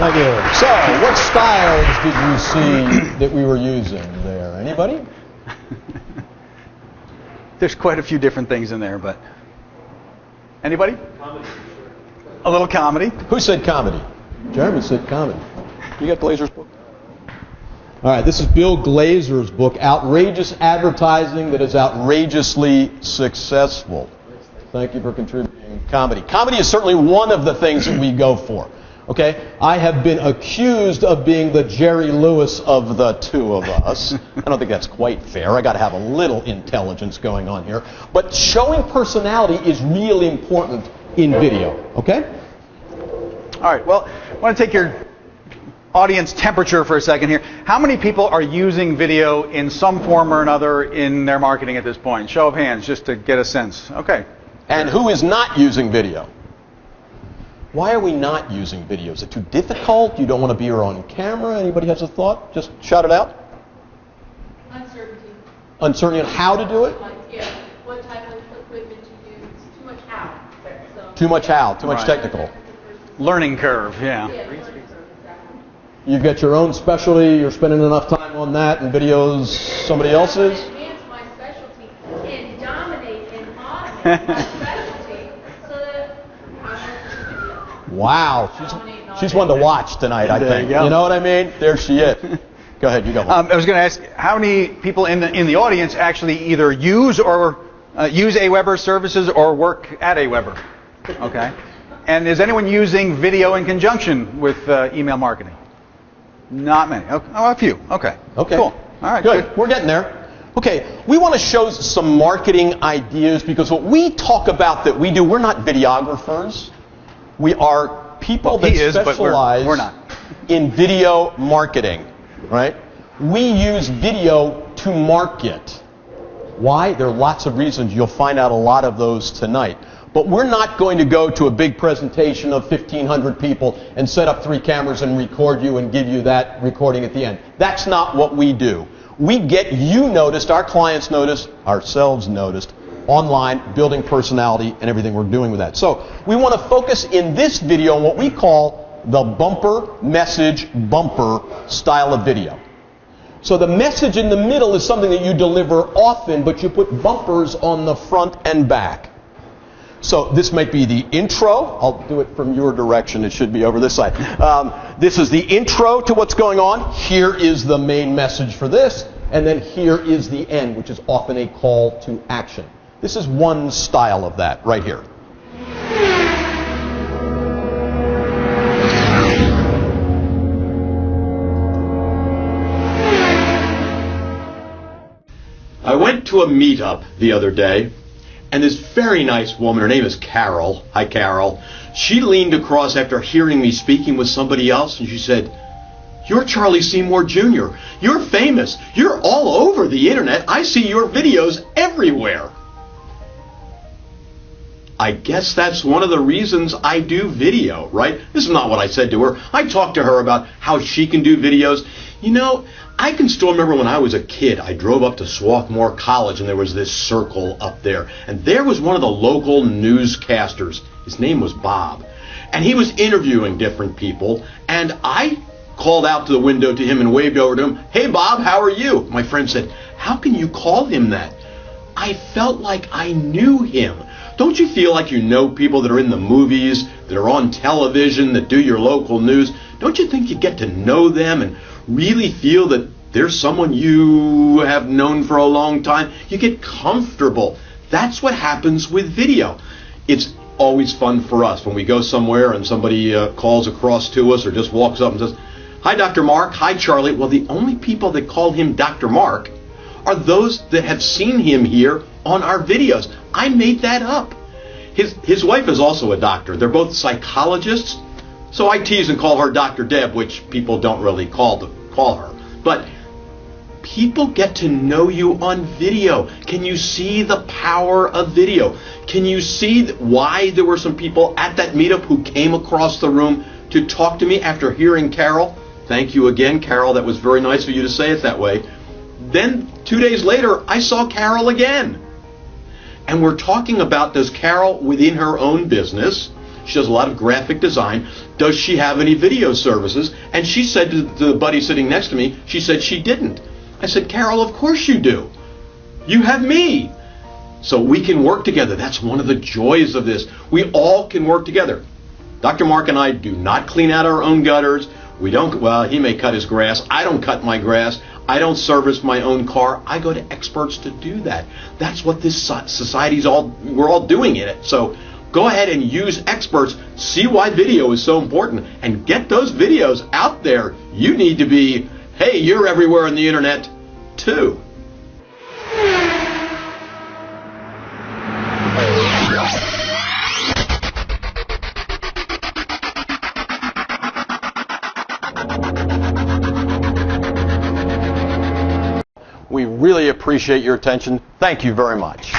Thank you. So, what styles did you see that we were using there? Anybody? There's quite a few different things in there, but... Anybody? Comedy. A little comedy. Who said comedy? Jeremy said comedy. You got Glazer's book? All right, this is Bill Glazer's book, Outrageous Advertising That Is Outrageously Successful. Thank you for contributing comedy. Comedy is certainly one of the things that we go for. Okay, I have been accused of being the Jerry Lewis of the two of us. I don't think that's quite fair. I got to have a little intelligence going on here. But showing personality is really important in video. Okay? All right, well, I want to take your audience temperature for a second here. How many people are using video in some form or another in their marketing at this point? Show of hands, just to get a sense. Okay. And who is not using video? Why are we not using video? Is it too difficult? You don't want to be on camera? Anybody has a thought? Just shout it out. Uncertainty. Uncertainty on how to do it? Yeah, what type of equipment to use. Too much how. So, Too much how, too much technical. Learning curve, yeah. learning curve, exactly. You've got your own specialty, you're spending enough time on that, and video's somebody else's? Enhance my specialty and dominate and automate my specialty so that Wow, she's one to watch tonight, I There think. you go. You know what I mean? There she is. Go ahead, you go. I was going to ask, how many people in the audience actually either use AWeber services or work at AWeber? Okay. And is anyone using video in conjunction with email marketing? Not many. Okay. Oh, a few. Okay. Okay. Cool. All right. Good. We're getting there. Okay. We want to show some marketing ideas because what we talk about that we do, we're not videographers. We are people that specialize we're not. in video marketing, right? We use video to market. Why? There are lots of reasons. You'll find out a lot of those tonight. But we're not going to go to a big presentation of 1,500 people and set up 3 cameras and record you and give you that recording at the end. That's not what we do. We get you noticed, our clients noticed, ourselves noticed, online, building personality, and everything we're doing with that. So we want to focus in this video on what we call the bumper message bumper style of video. So the message in the middle is something that you deliver often, but you put bumpers on the front and back. So this might be the intro. I'll do it from your direction. It should be over this side. This is the intro to what's going on. Here is the main message for this. And then here is the end, which is often a call to action. This is one style of that right here. I went to a meetup the other day, and this very nice woman, her name is Carol. Hi, Carol. She leaned across after hearing me speaking with somebody else, and she said, "You're Charlie Seymour Jr. You're famous. You're all over the internet. I see your videos everywhere." I guess that's one of the reasons I do video, right? This is not what I said to her. I talked to her about how she can do videos. You know, I can still remember when I was a kid, I drove up to Swarthmore College and there was this circle up there. And there was one of the local newscasters. His name was Bob. And he was interviewing different people. And I called out to the window to him and waved over to him, "Hey Bob, how are you?" My friend said, "How can you call him that?" I felt like I knew him. Don't you feel like you know people that are in the movies, that are on television, that do your local news? Don't you think you get to know them and really feel that there's someone you have known for a long time? You get comfortable. That's what happens with video. It's always fun for us when we go somewhere and somebody calls across to us or just walks up and says, "Hi, Dr. Mark. Hi, Charlie." Well, the only people that call him Dr. Mark are those that have seen him here on our videos. I made that up. His wife is also a doctor. They're both psychologists. So I tease and call her Dr. Deb, which people don't really call her. But people get to know you on video. Can you see the power of video? Can you see why there were some people at that meetup who came across the room to talk to me after hearing Carol? Thank you again, Carol. That was very nice of you to say it that way. Then 2 days later, I saw Carol again. And we're talking about, does Carol, within her own business, She does a lot of graphic design. Does she have any video services? And she said to the buddy sitting next to me, she said she didn't. I said, Carol, of course you do. You have me. So we can work together. That's one of the joys of this. We all can work together. Dr. Mark and I do not clean out our own gutters. We don't, well, he may cut his grass. I don't cut my grass. I don't service my own car. I go to experts to do that. That's what this society's we're all doing in it. So go ahead and use experts. See why video is so important and get those videos out there. You need to be, hey, you're everywhere on the internet too. We really appreciate your attention. Thank you very much.